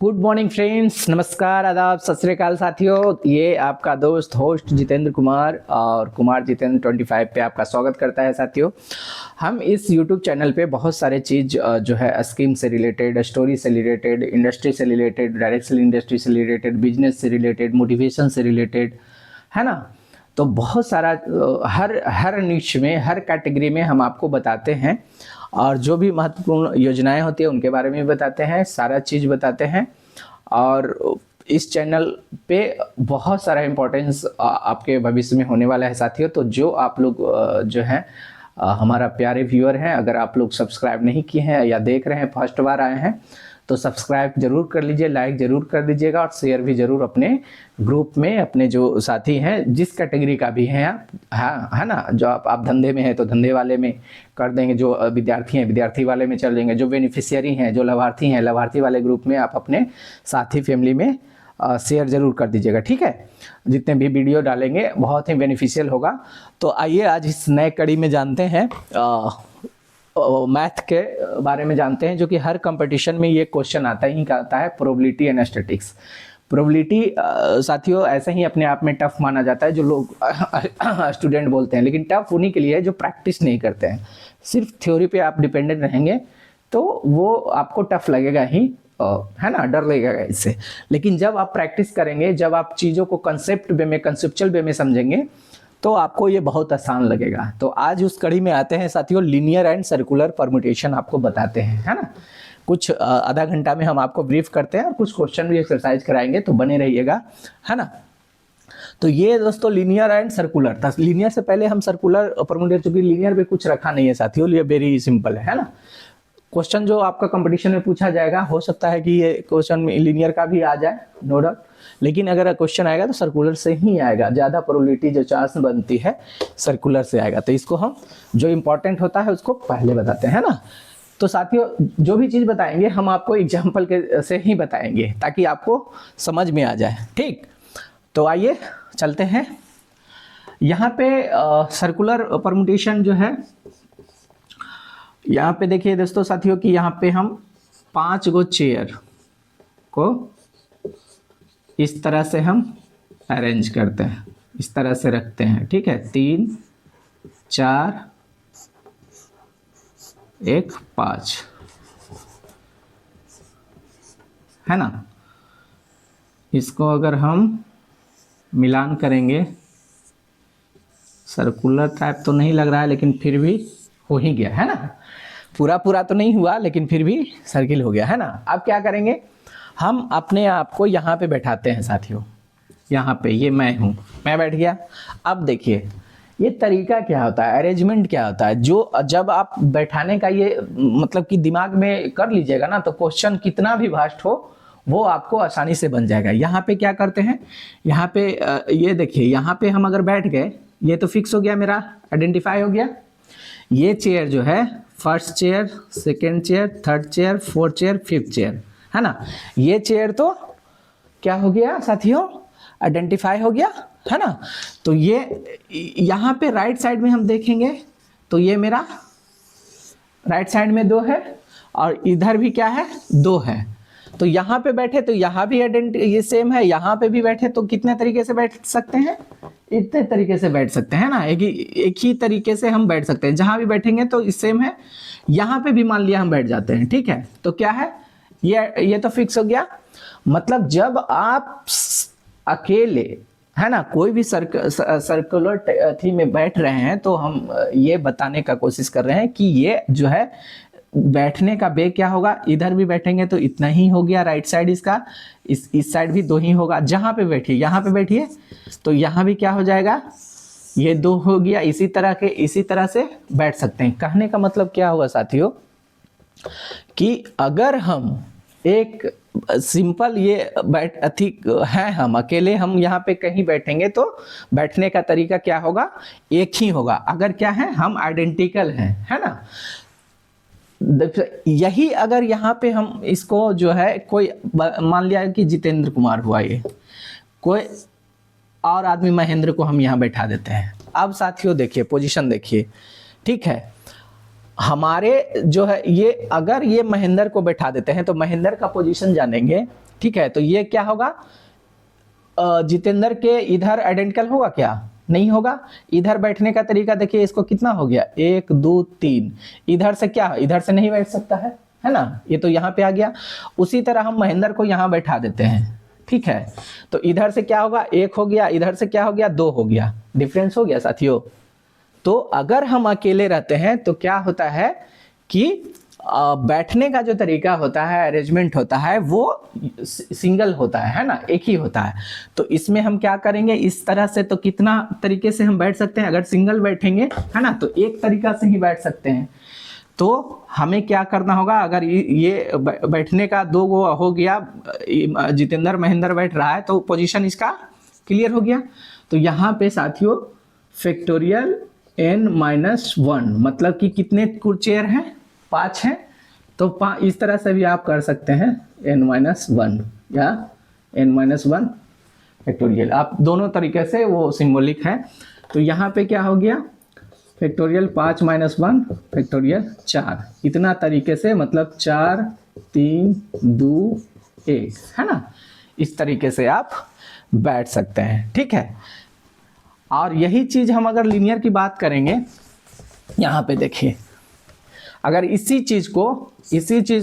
Good morning friends, नमस्कार, आदाब, सत श्री अकाल साथियों। ये आपका दोस्त होस्ट जितेंद्र कुमार और कुमार जितेंद्र 25 पे आपका स्वागत करता है। साथियों, हम इस यूट्यूब चैनल पे बहुत सारे चीज़ जो है स्कीम से रिलेटेड, स्टोरी से रिलेटेड, इंडस्ट्री से रिलेटेड, डायरेक्ट सेलिंग इंडस्ट्री से रिलेटेड, बिजनेस से रिलेटेड, मोटिवेशन से रिलेटेड, है ना। तो बहुत सारा हर निश में, हर कैटेगरी में हम आपको बताते हैं और जो भी महत्वपूर्ण योजनाएं होती है उनके बारे में बताते हैं, सारा चीज़ बताते हैं। और इस चैनल पे बहुत सारा इम्पोर्टेंस आपके भविष्य में होने वाला है साथियों। तो जो आप लोग जो हैं हमारा प्यारे व्यूअर हैं, अगर आप लोग सब्सक्राइब नहीं किए हैं या देख रहे हैं, फर्स्ट बार आए हैं, तो सब्सक्राइब जरूर कर लीजिए, लाइक जरूर कर दीजिएगा और शेयर भी जरूर अपने ग्रुप में, अपने जो साथी हैं जिस कैटेगरी का भी हैं आप, हाँ है ना। जो आप धंधे में हैं तो धंधे वाले में कर देंगे, जो विद्यार्थी हैं विद्यार्थी वाले में चल देंगे, जो बेनिफिशियरी हैं, जो लाभार्थी हैं लाभार्थी वाले ग्रुप में आप अपने साथी फैमिली में शेयर जरूर कर दीजिएगा, ठीक है। जितने भी वीडियो डालेंगे बहुत ही बेनिफिशियल होगा। तो आइए आज इस नए कड़ी में जानते हैं, मैथ के बारे में जानते हैं, जो कि हर कंपटीशन में ये क्वेश्चन आता है, प्रोबेबिलिटी एंड स्टैटिस्टिक्स। प्रोबेबिलिटी साथियों ऐसे ही अपने आप में टफ माना जाता है, जो लोग स्टूडेंट बोलते हैं, लेकिन टफ उन्हीं के लिए है जो प्रैक्टिस नहीं करते हैं। सिर्फ थ्योरी पे आप डिपेंडेंट रहेंगे तो वो आपको टफ लगेगा ही, है ना, डर लगेगा इससे। लेकिन जब आप प्रैक्टिस करेंगे, जब आप चीज़ों को कंसेप्ट वे में, कंसेप्चुअल वे में समझेंगे, तो आपको ये बहुत आसान लगेगा। तो आज उस कड़ी में आते हैं साथियों, लीनियर एंड सर्कुलर परम्यूटेशन आपको बताते हैं, है ना। कुछ आधा घंटा में हम आपको ब्रीफ करते हैं और कुछ क्वेश्चन भी एक्सरसाइज कराएंगे, तो बने रहिएगा, है ना। तो ये दोस्तों लीनियर एंड सर्कुलर था। लीनियर से पहले हम सर्कुलर परम्यूटेशन, चूंकि लीनियर पे कुछ रखा नहीं है साथियों, ये वेरी सिंपल है ना। क्वेश्चन जो आपका कंपटीशन में पूछा जाएगा, हो सकता है कि ये क्वेश्चन में लीनियर का भी आ जाए, नो डाउट, लेकिन अगर क्वेश्चन आएगा तो सर्कुलर से ही आएगा। ज़्यादा प्रोबेबिलिटी जो चांस बनती है सर्कुलर से आएगा। तो इसको हम जो इम्पोर्टेंट होता है उसको पहले बताते हैं ना। तो साथियों जो भी चीज़ बताएंगे हम आपको एग्जाम्पल के से ही बताएंगे, ताकि आपको समझ में आ जाए, ठीक। तो आइए चलते हैं। यहाँ पे सर्कुलर परम्यूटेशन जो है, यहाँ पे देखिए दोस्तों साथियों कि यहाँ पे हम 5 गो चेयर को इस तरह से हम अरेंज करते हैं, इस तरह से रखते हैं, ठीक है। 3 4 1 5, है ना। इसको अगर हम मिलान करेंगे, सर्कुलर टाइप तो नहीं लग रहा है, लेकिन फिर भी हो ही गया, है ना। पूरा तो नहीं हुआ, लेकिन फिर भी सर्किल हो गया, है ना। अब क्या करेंगे, हम अपने आप को यहाँ पे बैठाते हैं साथियों। यहाँ पे ये मैं हूँ, मैं बैठ गया। अब देखिए ये तरीका क्या होता है, अरेंजमेंट क्या होता है, जो जब आप बैठाने का ये मतलब कि दिमाग में कर लीजिएगा ना, तो क्वेश्चन कितना भी वास्ट हो वो आपको आसानी से बन जाएगा। यहाँ पे क्या करते हैं, यहाँ पे ये देखिए, यहाँ पे हम अगर बैठ गए, ये तो फिक्स हो गया, मेरा आइडेंटिफाई हो गया। ये चेयर जो है, first chair, second chair, third chair, fourth chair, fifth chair, है ना। ये चेयर तो क्या हो गया साथियों, आइडेंटिफाई हो गया, है ना। तो ये यहाँ पे राइट साइड में हम देखेंगे तो ये मेरा राइट साइड में 2 है और इधर भी क्या है, 2 है। तो यहाँ पे बैठे तो यहाँ भी ये सेम है, यहाँ पे भी बैठे तो कितने तरीके से बैठ सकते हैं, इतने तरीके से बैठ सकते हैं ना। एक ही तरीके से हम बैठ सकते हैं, जहां भी बैठेंगे तो सेम है। यहाँ पे भी मान लिया हम बैठ जाते हैं, ठीक है। तो क्या है, ये तो फिक्स हो गया। मतलब जब आप अकेले, है ना, कोई भी सर्कुलर थीम में बैठ रहे हैं, तो हम ये बताने का कोशिश कर रहे हैं कि ये जो है बैठने का वे क्या होगा। इधर भी बैठेंगे तो इतना ही हो गया, राइट साइड इसका, इस साइड भी 2 ही होगा। जहां पे बैठिए, यहाँ पे बैठिए तो यहाँ भी क्या हो जाएगा, ये 2 हो गया। इसी तरह से बैठ सकते हैं। कहने का मतलब क्या हुआ साथियों, कि अगर हम एक सिंपल ये हम अकेले हम यहाँ पे कहीं बैठेंगे तो बैठने का तरीका क्या होगा, एक ही होगा। अगर क्या है, हम आइडेंटिकल हैं, है ना। यही अगर यहाँ पे हम इसको जो है, कोई मान लिया कि जितेंद्र कुमार हुआ, ये कोई और आदमी महेंद्र को हम यहाँ बैठा देते हैं। अब साथियों देखिए, पोजीशन देखिए, ठीक है। हमारे जो है ये, अगर ये महेंद्र को बैठा देते हैं तो महेंद्र का पोजीशन जानेंगे, ठीक है, तो ये क्या होगा, जितेंद्र के इधर आइडेंटिकल होगा क्या, नहीं होगा। इधर बैठने का तरीका देखिए, इसको कितना हो गया, 1 2 3, इधर से क्या, इधर से नहीं बैठ सकता है ना, ये तो यहाँ पे आ गया। उसी तरह हम महेंद्र को यहाँ बैठा देते हैं, ठीक है, तो इधर से क्या होगा, 1 हो गया, इधर से क्या हो गया, 2 हो गया, डिफरेंस हो गया साथियों। तो अगर हम अकेले रहते हैं तो क्या होता है कि बैठने का जो तरीका होता है, अरेंजमेंट होता है, वो सिंगल होता है ना, एक ही होता है। तो इसमें हम क्या करेंगे, इस तरह से तो कितना तरीके से हम बैठ सकते हैं, अगर सिंगल बैठेंगे है ना तो एक तरीका से ही बैठ सकते हैं। तो हमें क्या करना होगा, अगर ये बैठने का 2 गो हो गया, जितेंद्र महेंद्र बैठ रहा है तो पोजीशन इसका क्लियर हो गया। तो यहाँ पे साथियों फैक्टोरियल n-1 मतलब कि कितने चेयर हैं, 5 हैं, तो इस तरह से भी आप कर सकते हैं n-1 या n-1 फैक्टोरियल, आप दोनों तरीके से वो सिंबॉलिक है। तो यहाँ पे क्या हो गया, फैक्टोरियल 5 - 1 फैक्टोरियल 4, इतना तरीके से, मतलब 4 3 2 1 है ना, इस तरीके से आप बैठ सकते हैं, ठीक है। और यही चीज हम अगर लीनियर की बात करेंगे, यहाँ पे देखिए, अगर इसी चीज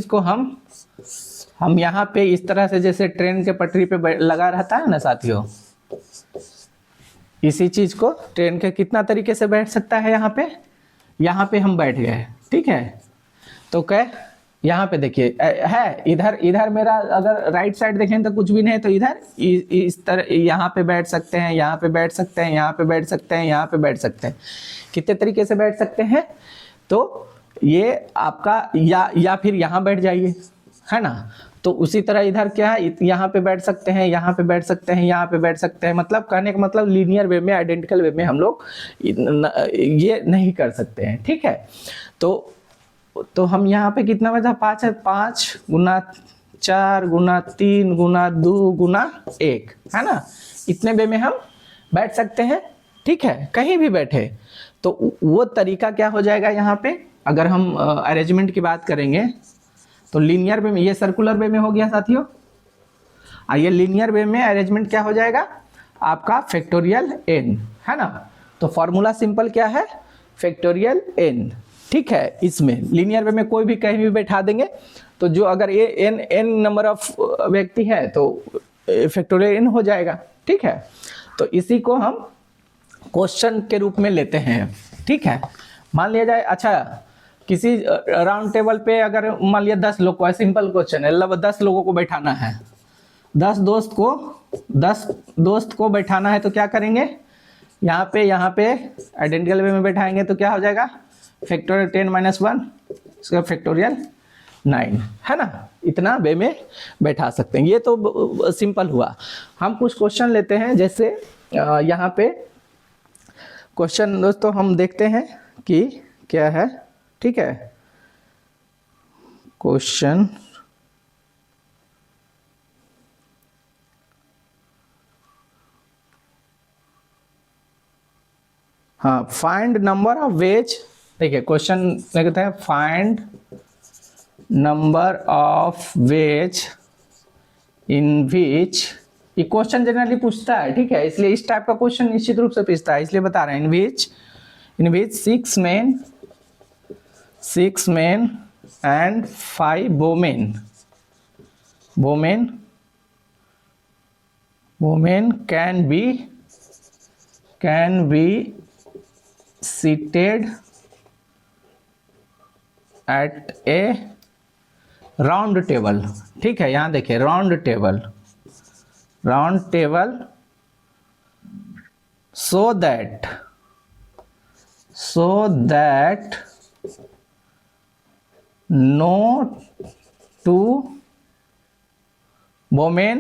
को हम यहाँ पे इस तरह से, जैसे ट्रेन के पटरी पे लगा रहता है ना साथियों, इसी चीज को ट्रेन के कितना तरीके से बैठ सकता है, यहाँ पे हम बैठ गए, ठीक है। तो क्या यहाँ पे देखिए है, इधर मेरा अगर राइट साइड देखें तो कुछ भी नहीं है, तो इधर इस तरह यहाँ पे बैठ सकते हैं, यहाँ पे बैठ सकते हैं, यहाँ पे बैठ सकते हैं, यहाँ पे बैठ सकते हैं, कितने तरीके से बैठ सकते हैं। तो ये आपका या फिर यहाँ बैठ जाइए, है ना। तो उसी तरह इधर क्या है, यहाँ पे बैठ सकते हैं, यहाँ पे बैठ सकते हैं, यहाँ पे बैठ सकते हैं, मतलब कहने का मतलब लीनियर वे में, आइडेंटिकल वे में हम लोग ये नहीं कर सकते हैं, ठीक है। तो हम यहाँ पे कितना बचा, 5 है, 5 गुना 4 गुना 3 गुना 2 गुना 1 है ना, इतने वे में हम बैठ सकते हैं, ठीक है, कहीं भी बैठे। तो वो तरीका क्या हो जाएगा, यहाँ पे अगर हम अरेंजमेंट की बात करेंगे तो लीनियर वे में, ये सर्कुलर वे में हो गया साथियों, ये लीनियर वे में अरेंजमेंट क्या हो जाएगा आपका, फैक्टोरियल n है ना। तो फॉर्मूला सिंपल क्या है, फैक्टोरियल n, ठीक है। इसमें लीनियर वे में कोई भी कहीं भी बैठा देंगे, तो जो अगर ये n नंबर ऑफ व्यक्ति है तो फैक्टोरियल n हो जाएगा, ठीक है। तो इसी को हम क्वेश्चन के रूप में लेते हैं, ठीक है। मान लिया जाए, अच्छा किसी राउंड टेबल पे अगर मान लिया 10 लोग को है, सिंपल क्वेश्चन है, 10 लोगों को बैठाना है, 10 दोस्त को बैठाना है, तो क्या करेंगे, यहाँ पे आइडेंटिकल वे में बैठाएंगे, तो क्या हो जाएगा, फैक्टोरियल 10 - 1 इसका फैक्टोरियल 9 है ना, इतना वे में बैठा सकते हैं। ये तो सिंपल हुआ। हम कुछ क्वेश्चन लेते हैं, जैसे यहाँ पे क्वेश्चन दोस्तों हम देखते हैं कि क्या है, ठीक है। क्वेश्चन हाँ, फाइंड नंबर ऑफ वेज, देखिए क्वेश्चन कहते हैं find number of ways in which, ये क्वेश्चन जनरली पूछता है, ठीक है, इसलिए इस टाइप का क्वेश्चन निश्चित रूप से पूछता है, इसलिए बता रहे हैं। इन विच 6 men and 5 women can be seated at a round table, ठीक है। यहाँ देखिए round table so that no 2 women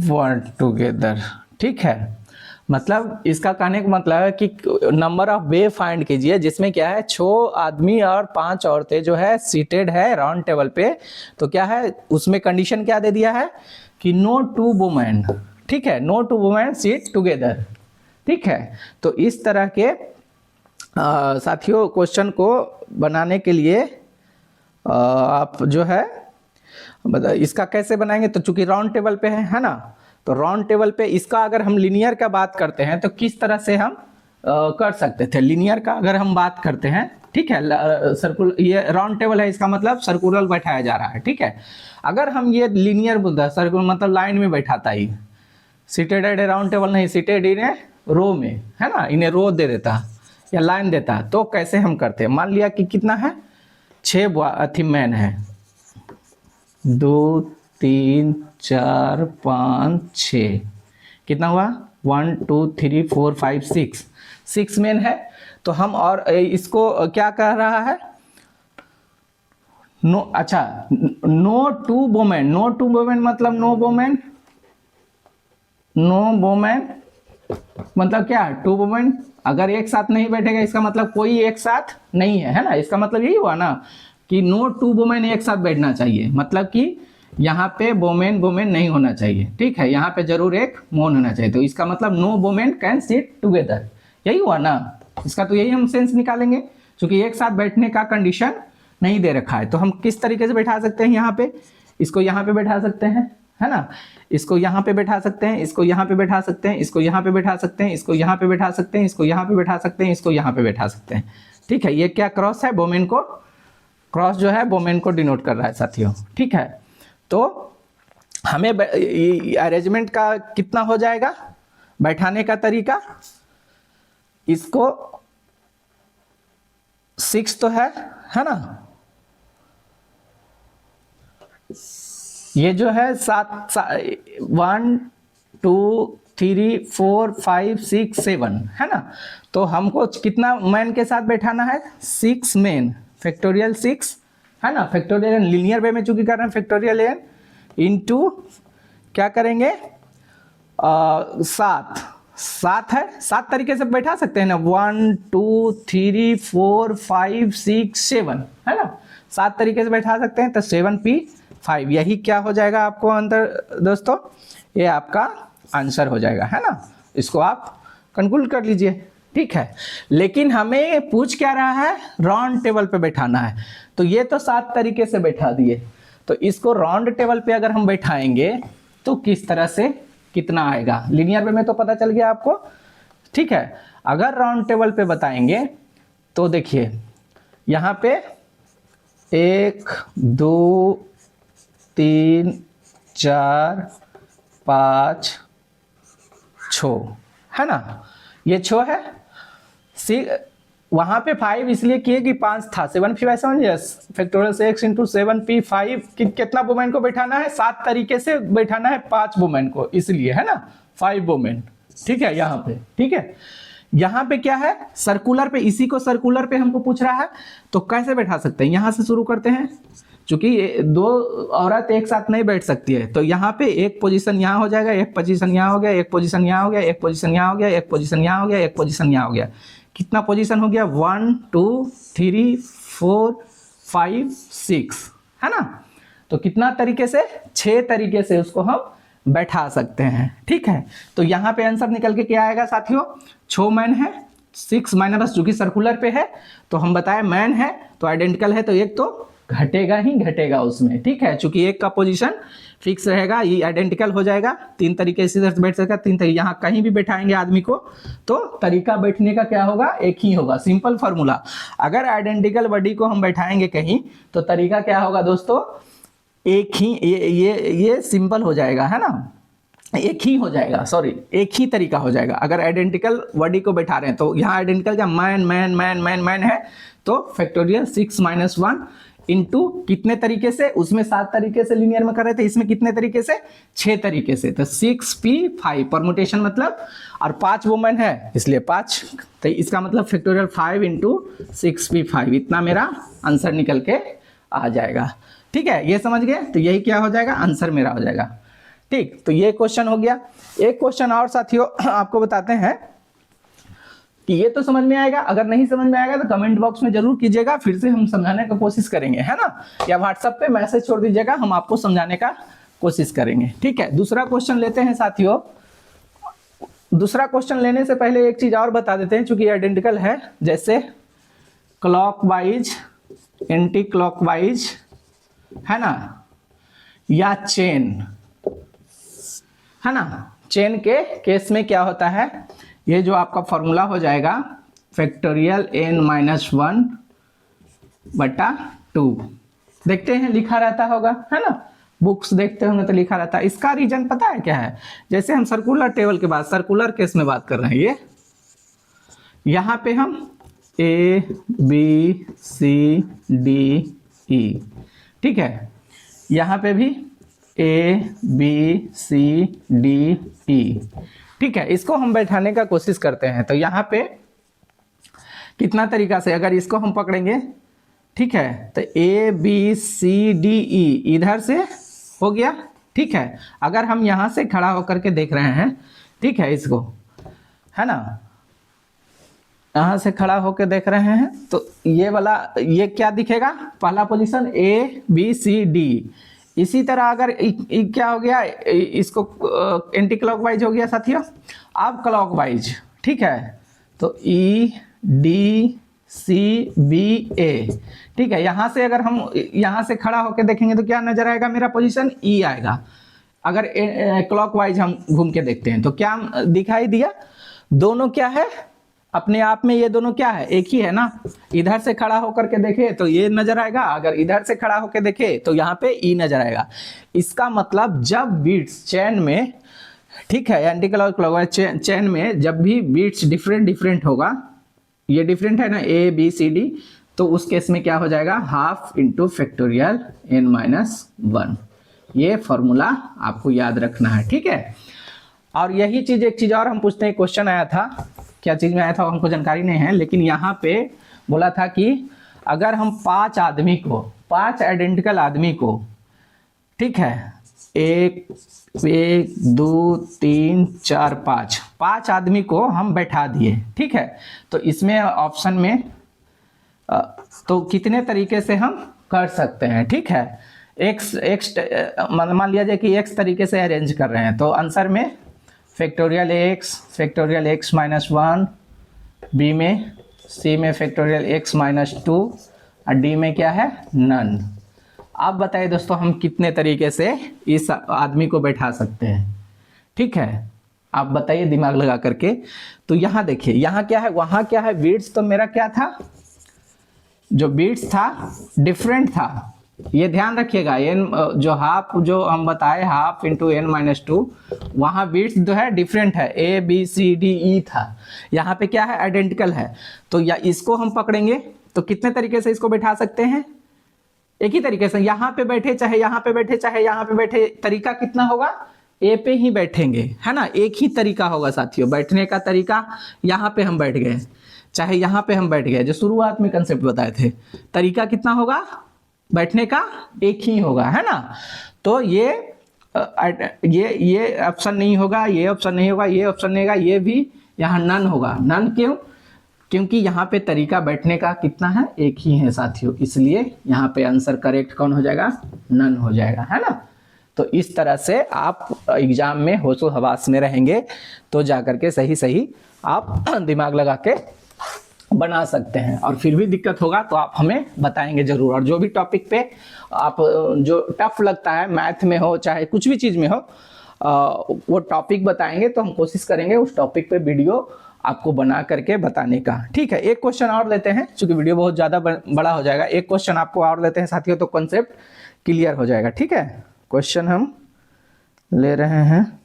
were together, ठीक है। मतलब इसका कहने का मतलब है कि नंबर ऑफ वे फाइंड कीजिए जिसमें क्या है 6 आदमी और 5 औरतें जो है सीटेड है राउंड टेबल पे, तो क्या है उसमें कंडीशन क्या दे दिया है कि नो 2 वुमेन, ठीक है, नो 2 वुमेन सीट टुगेदर, ठीक है। तो इस तरह के साथियों क्वेश्चन को बनाने के लिए आप जो है इसका कैसे बनाएंगे, तो चूंकि राउंड टेबल पे है ना, तो राउंड टेबल पे इसका अगर हम लीनियर का बात करते हैं तो किस तरह से हम कर सकते थे। लीनियर का अगर हम बात करते हैं, ठीक है, सर्कुलर, ये राउंड टेबल है, इसका मतलब सर्कुलर बैठाया जा रहा है, ठीक है। अगर हम ये लीनियर बुद्धा सर्कुलर मतलब लाइन में बैठाता ही, seated at a round table नहीं, सीटेड इन ए रो में, है ना, इन्हें रो दे देता या लाइन देता, तो कैसे हम करते हैं। मान लिया कि कितना है, 6 मैन है, 2 3 4 5 6, कितना हुआ, 1 2 3 4 5 6 मैन है। तो हम और इसको क्या कह रहा है, नो, अच्छा, no to women, no to women मतलब नो वोमेन, नो वोमेन मतलब क्या है, 2 वोमेन अगर एक साथ नहीं बैठेगा इसका मतलब कोई एक साथ नहीं है, है ना, इसका मतलब यही हुआ ना कि नो 2 वोमेन एक साथ बैठना चाहिए, मतलब कि यहाँ पे वोमेन वोमेन नहीं होना चाहिए, ठीक है, यहाँ पे जरूर एक मोन होना चाहिए, तो इसका मतलब no women can sit together, यही हुआ ना, इसका तो यही हम सेंस निकालेंगे, क्योंकि एक साथ बैठने का कंडीशन नहीं दे रखा है। तो हम किस तरीके से बैठा सकते हैं, यहाँ पे इसको यहाँ पे बैठा सकते हैं, है ना, इसको यहाँ पे बैठा सकते हैं, इसको यहाँ पे बैठा सकते हैं, इसको यहाँ पे बैठा सकते हैं, इसको यहाँ पे बैठा सकते हैं, इसको यहाँ पे बैठा सकते हैं, इसको यहाँ पे बैठा सकते हैं, ठीक है। ये क्या क्रॉस है, वोमेन को, क्रॉस जो है वोमेन को डिनोट कर रहा है साथियों, ठीक है। तो हमें अरेंजमेंट का कितना हो जाएगा, बैठाने का तरीका, इसको 6 तो है ना, ये जो है 7 1 2 3 4 5 6 7 है ना, तो हमको कितना मैन के साथ बैठाना है, 6 मैन, फैक्टोरियल 6 है ना, फैक्टोरियल लीनियर वे में चूंकि कर रहे हैं, फैक्टोरियल एन इंटू क्या करेंगे, 7 है, 7 तरीके से बैठा सकते हैं ना, 1 2 3 4 5 6 7 है ना, 7 तरीके से बैठा सकते हैं, तो 7p5, यही क्या हो जाएगा आपको अंदर दोस्तों, ये आपका आंसर हो जाएगा, है ना, इसको आप कंक्लूड कर लीजिए, ठीक है। लेकिन हमें पूछ क्या रहा है, राउंड टेबल पे बैठाना है, तो ये तो 7 तरीके से बैठा दिए, तो इसको राउंड टेबल पे अगर हम बैठाएंगे तो किस तरह से कितना आएगा, लीनियर वे में तो पता चल गया आपको, ठीक है। अगर राउंड टेबल पे बताएंगे तो देखिए यहाँ पे 1 2 3 4 5 6 है ना, ये 6 है, वहां पे 5 इसलिए किए कि 5 था, 7p5 yes, factorial 6 into 7p5 कितना वोमेन को बैठाना है, 7 तरीके से बैठाना है 5 वोमेन को, इसलिए है ना 5 वोमेन, ठीक है, यहाँ पे, ठीक है। यहाँ पे क्या है, सर्कुलर पे, इसी को सर्कुलर पे हमको पूछ रहा है, तो कैसे बैठा सकते हैं, यहाँ से शुरू करते हैं, चूंकि 2 औरत एक साथ नहीं बैठ सकती है, तो यहाँ पे एक पोजीशन यहाँ हो जाएगा, एक पोजीशन यहाँ हो गया, एक पोजीशन यहाँ हो गया, एक पोजीशन यहाँ हो गया, एक पोजीशन यहाँ हो गया, एक पोजीशन यहाँ हो गया, कितना पोजीशन हो गया, 1 2 3 4 5 6 है ना, तो कितना तरीके से, 6 तरीके से उसको हम बैठा सकते हैं, ठीक है। तो यहाँ पे आंसर निकल के क्या आएगा साथियों, 6 मैन है, 6 माइनस चूंकि सर्कुलर पे है तो हम बताए मैन है तो आइडेंटिकल है, तो एक तो घटेगा ही घटेगा उसमें, ठीक है, चूंकि एक का पोजीशन फिक्स रहेगा, ये आइडेंटिकल हो जाएगा, 3 तरीके से बैठ सकता, 3 तरीके, यहाँ कहीं भी बैठाएंगे आदमी को तो तरीका बैठने का क्या होगा, एक ही होगा, सिंपल फार्मूला। अगर आइडेंटिकल बॉडी को हम बैठाएंगे कहीं तो तरीका क्या होगा दोस्तों, एक ही, ये सिंपल हो जाएगा, है ना, एक ही हो जाएगा, सॉरी एक ही तरीका हो जाएगा। अगर आइडेंटिकल बॉडी को बैठा रहे हैं तो यहाँ आइडेंटिकल क्या, man man man man man है, तो फैक्टोरियल 6 - 1 इंटू कितने तरीके से, उसमें 7 तरीके से लीनियर में कर रहे थे, इसमें कितने तरीके से, 6 तरीके से, तो 6p5 परमुटेशन मतलब, और 5 वोमेन है इसलिए 5, तो इसका मतलब फैक्टोरियल 5 × 6p5, इतना मेरा आंसर निकल के आ जाएगा, ठीक है, ये समझ गए, तो यही क्या हो जाएगा, आंसर मेरा हो जाएगा, ठीक। तो ये क्वेश्चन हो गया। एक क्वेश्चन और साथियों आपको बताते हैं कि ये तो समझ में आएगा, अगर नहीं समझ में आएगा तो कमेंट बॉक्स में जरूर कीजिएगा, फिर से हम समझाने का कोशिश करेंगे, है ना, या व्हाट्सएप पे मैसेज छोड़ दीजिएगा, हम आपको समझाने का कोशिश करेंगे, ठीक है। दूसरा क्वेश्चन लेते हैं साथियों, दूसरा क्वेश्चन लेने से पहले एक चीज और बता देते हैं, चूंकि आइडेंटिकल है, जैसे क्लॉकवाइज, एंटी क्लॉकवाइज, है ना, या चेन, है ना। चेन के केस में क्या होता है, ये जो आपका फॉर्मूला हो जाएगा फैक्टोरियल n-1/2, देखते हैं लिखा रहता होगा, है ना, बुक्स देखते होंगे तो लिखा रहता है। इसका रीजन पता है क्या है, जैसे हम सर्कुलर टेबल के बाद सर्कुलर केस में बात कर रहे हैं, ये यहाँ पे हम A B C D E, ठीक है, यहाँ पे भी A B C D E, ठीक है। इसको हम बैठाने का कोशिश करते हैं, तो यहाँ पे कितना तरीका से, अगर इसको हम पकड़ेंगे, ठीक है, तो A B C D E इधर से हो गया, ठीक है। अगर हम यहाँ से खड़ा होकर के देख रहे हैं, ठीक है, इसको, है ना, यहाँ से खड़ा होकर देख रहे हैं, तो ये वाला, ये क्या दिखेगा, पहला position A B C D। इसी तरह अगर क्या हो गया, इसको एंटी क्लॉकवाइज हो गया साथियों। अब क्लॉकवाइज, ठीक है, तो E D C B A, ठीक है। यहाँ से अगर हम यहाँ से खड़ा होकर देखेंगे तो क्या नजर आएगा, मेरा पोजीशन E आएगा। अगर क्लॉकवाइज हम घूम के देखते हैं तो क्या दिखाई दिया, दोनों क्या है, अपने आप में ये दोनों क्या है, एक ही है ना। इधर से खड़ा होकर के देखे तो ये नजर आएगा, अगर इधर से खड़ा होकर देखे तो यहाँ पे ई नजर आएगा। इसका मतलब जब बीट्स चेन में, ठीक है, एंटी क्लॉकवाइज चेन में जब भी बीट्स डिफरेंट होगा, ये डिफरेंट है ना A B C D, तो उस केस में क्या हो जाएगा, हाफ इंटू फैक्टोरियल n-1। ये फॉर्मूला आपको याद रखना है, ठीक है। और यही चीज, एक चीज और हम पूछते हैं, क्वेश्चन आया था, क्या चीज में आया था हमको जानकारी नहीं है, लेकिन यहाँ पे बोला था कि अगर हम 5 आदमी को, 5 आइडेंटिकल आदमी को, ठीक है, 1 2 3 4 5 आदमी को हम बैठा दिए, ठीक है, तो इसमें ऑप्शन में तो कितने तरीके से हम कर सकते हैं, ठीक है। x मान लिया जाए कि x तरीके से अरेंज कर रहे हैं, तो आंसर में फैक्टोरियल x-1, बी में, सी में फैक्टोरियल x-2 और डी में क्या है, नन। आप बताइए दोस्तों, हम कितने तरीके से इस आदमी को बैठा सकते हैं, ठीक है, आप बताइए दिमाग लगा करके। तो यहाँ देखिए, यहाँ क्या है, वहाँ क्या है, बीट्स तो मेरा क्या था, जो बीट्स था डिफरेंट था, ये ध्यान रखिएगा। n जो हाफ, जो हम बताए हाफ इंटू n-2, वहाँ बीट्स जो है डिफरेंट है, A B C D E था, यहाँ पे क्या है, आइडेंटिकल है। तो या इसको हम पकड़ेंगे तो कितने तरीके से इसको बैठा सकते हैं, एक ही तरीके से, यहाँ पे बैठे चाहे यहाँ पे बैठे चाहे यहाँ पे बैठे, तरीका कितना होगा, A पे ही बैठेंगे, है ना, एक ही तरीका होगा साथियों बैठने का तरीका। यहाँ पे हम बैठ गए चाहे यहाँ पे हम बैठ गए, जो शुरुआत में कंसेप्ट बताए थे, तरीका कितना होगा बैठने का, एक ही होगा, है ना। तो ये ऑप्शन नहीं होगा, ये ऑप्शन नहीं होगा, ये ऑप्शन नहीं होगा, ये भी यहाँ नन होगा। नन क्यों, क्योंकि यहाँ पे तरीका बैठने का कितना है, एक ही है साथियों, इसलिए यहाँ पे आंसर करेक्ट कौन हो जाएगा, नन हो जाएगा, है ना। तो इस तरह से आप एग्जाम में होशो हवास में रहेंगे तो जाकर के सही सही आप दिमाग लगा के बना सकते हैं। और फिर भी दिक्कत होगा तो आप हमें बताएंगे जरूर। और जो भी टॉपिक पे आप जो टफ लगता है, मैथ में हो चाहे कुछ भी चीज़ में हो, वो टॉपिक बताएंगे तो हम कोशिश करेंगे उस टॉपिक पे वीडियो आपको बना करके बताने का, ठीक है। एक क्वेश्चन और लेते हैं, क्योंकि वीडियो बहुत ज़्यादा बड़ा हो जाएगा। एक क्वेश्चन आपको और लेते हैं साथियों, तो कॉन्सेप्ट क्लियर हो जाएगा, ठीक है। क्वेश्चन हम ले रहे हैं,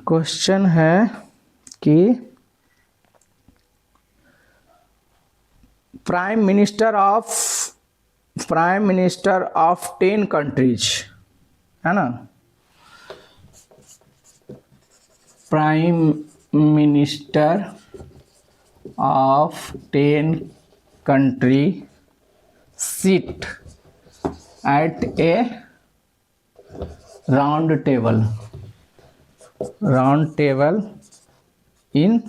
क्वेश्चन है कि प्राइम मिनिस्टर ऑफ 10 कंट्रीज, है ना, prime minister of 10 country sit at a round table in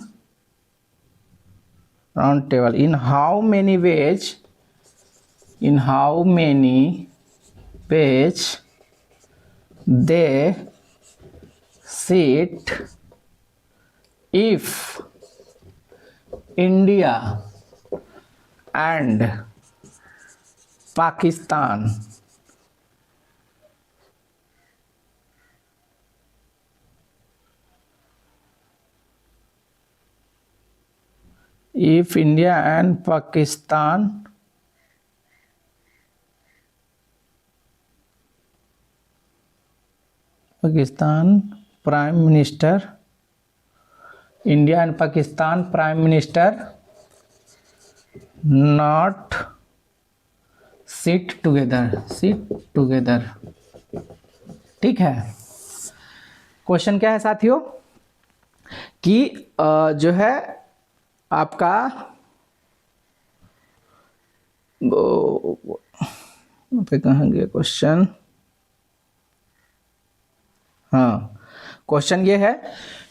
round table in how many ways they sit if India and Pakistan Prime Minister, India and Pakistan Prime Minister not sit together, ठीक है। Question क्या है साथियों कि जो है आपका पे कहाँ गया क्वेश्चन, हाँ क्वेश्चन ये है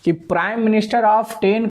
कि प्राइम मिनिस्टर ऑफ 10